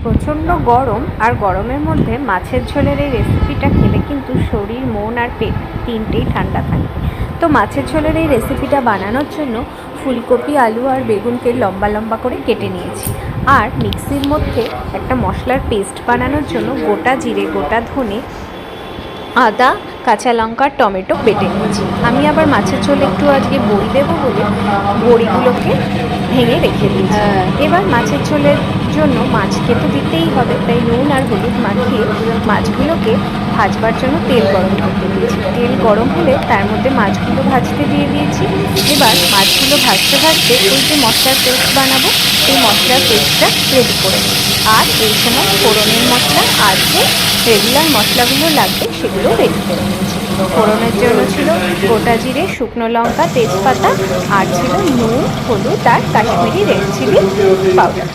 প্রচণ্ড গরম, আর গরমের মধ্যে মাছের ঝোলের এই রেসিপিটা খেলে কিন্তু শরীর, মন আর পেট তিনটেই ঠান্ডা থাকবে। তো মাছের ঝোলের এই রেসিপিটা বানানোর জন্য ফুলকপি, আলু আর বেগুনকে লম্বা লম্বা করে কেটে নিয়েছি। আর মিক্সির মধ্যে একটা মশলার পেস্ট বানানোর জন্য গোটা জিরে, গোটা ধনে, আদা, কাঁচা লঙ্কা, টমেটো বেটে নিয়েছি। আমি আবার মাছের ঝোল একটু আজকে বড়ি দেবো বলে বড়িগুলোকে ভেঙে রেখে দিয়েছি। এবার মাছের ঝোলের জন্য মাছকে তো দিতেই হবে, তাই নুন আর হলুদ মাখিয়ে মাছগুলোকে ভাজবার জন্য তেল গরম করতে দিয়েছি। তেল গরম হলে তার মধ্যে মাছগুলো ভাজতে দিয়ে দিয়েছি। এবার মাছগুলো ভাজতে ভাজতে ওই যে মশলার পেস্ট বানাবো, সেই মশলার পেস্টটা রেডি করে নিয়েছি। আর এই সময় ফোড়নের মশলা আর যে রেগুলার মশলাগুলো লাগবে সেগুলো রেডি করে নিয়েছি। ফোড়নের জন্য ছিল গোটা জিরে, শুকনো লঙ্কা, তেজপাতা, আর ছিল নুন, হলুদ আর কাশ্মীরি রেড চিলি পাউডার।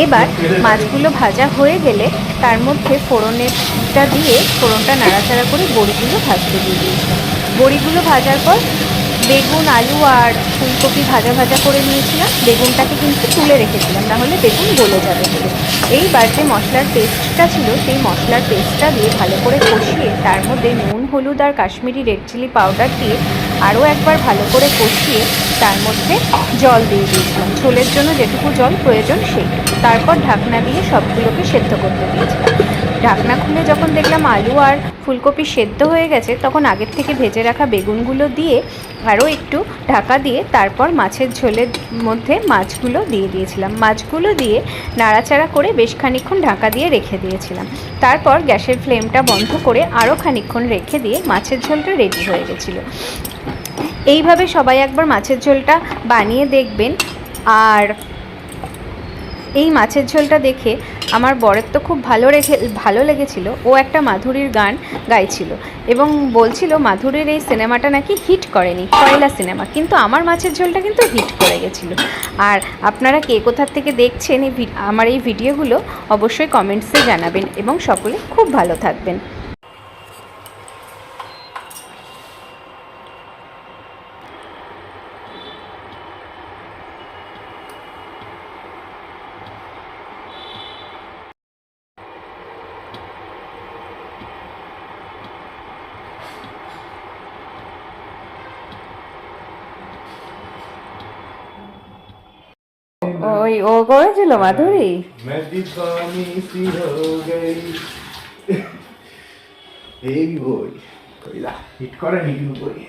এবার মাছগুলো ভাজা হয়ে গেলে তার মধ্যে ফোড়নটা দিয়ে ফোড়নটা নাড়াচাড়া করে বড়িগুলো ভাজতে দিয়ে দিয়েছিলাম। বড়িগুলো ভাজার পর বেগুন, আলু আর ফুলকপি ভাজা ভাজা করে নিয়েছিলাম। বেগুনটাকে কিন্তু তুলে রেখেছিলাম, নাহলে বেগুন গলে যাবে বলে। এইবার যে মশলার পেস্টটা ছিল সেই মশলার পেস্টটা দিয়ে ভালো করে কষিয়ে তার মধ্যে নুন, হলুদ আর কাশ্মীরি রেড চিলি পাউডার দিয়ে আরও একবার ভালো করে কষিয়ে তার মধ্যে জল দিয়ে দিয়েছিলাম। ঝোলের জন্য যেটুকু জল প্রয়োজন সেইটুকু। তারপর ঢাকনা দিয়ে সবগুলোকে সেদ্ধ করতে দিয়েছিলাম। ঢাকনা খুলে যখন দেখলাম আলু আর ফুলকপি সেদ্ধ হয়ে গেছে, তখন আগের থেকে ভেজে রাখা বেগুনগুলো দিয়ে আরও একটু ঢাকা দিয়ে তারপর মাছের ঝোলের মধ্যে মাছগুলো দিয়ে দিয়েছিলাম। মাছগুলো দিয়ে নাড়াচাড়া করে বেশ খানিকক্ষণ ঢাকা দিয়ে রেখে দিয়েছিলাম। তারপর গ্যাসের ফ্লেমটা বন্ধ করে আরও খানিকক্ষণ রেখে দিয়ে মাছের ঝোলটা রেডি হয়ে গেছিলো। এইভাবে সবাই একবার মাছের ঝোলটা বানিয়ে দেখবেন। আর এই মাছের ঝোলটা দেখে আমার বরের তো খুব ভালো লেগেছিল। ও একটা মাধুরীর গান গাইছিল এবং বলছিল মাধুরীর এই সিনেমাটা নাকি হিট করেনি, কয়লা সিনেমা, কিন্তু আমার মাছের ঝোলটা কিন্তু হিট করে গেছিলো। আর আপনারা কে কোথার থেকে দেখছেন আমার এই ভিডিওগুলো অবশ্যই কমেন্টসে জানাবেন এবং সকলে খুব ভালো থাকবেন। ওই ও করেছিল মাধুরী। मैं दीवानी सी हो गई এই বই কইলা হিট করে নি বই।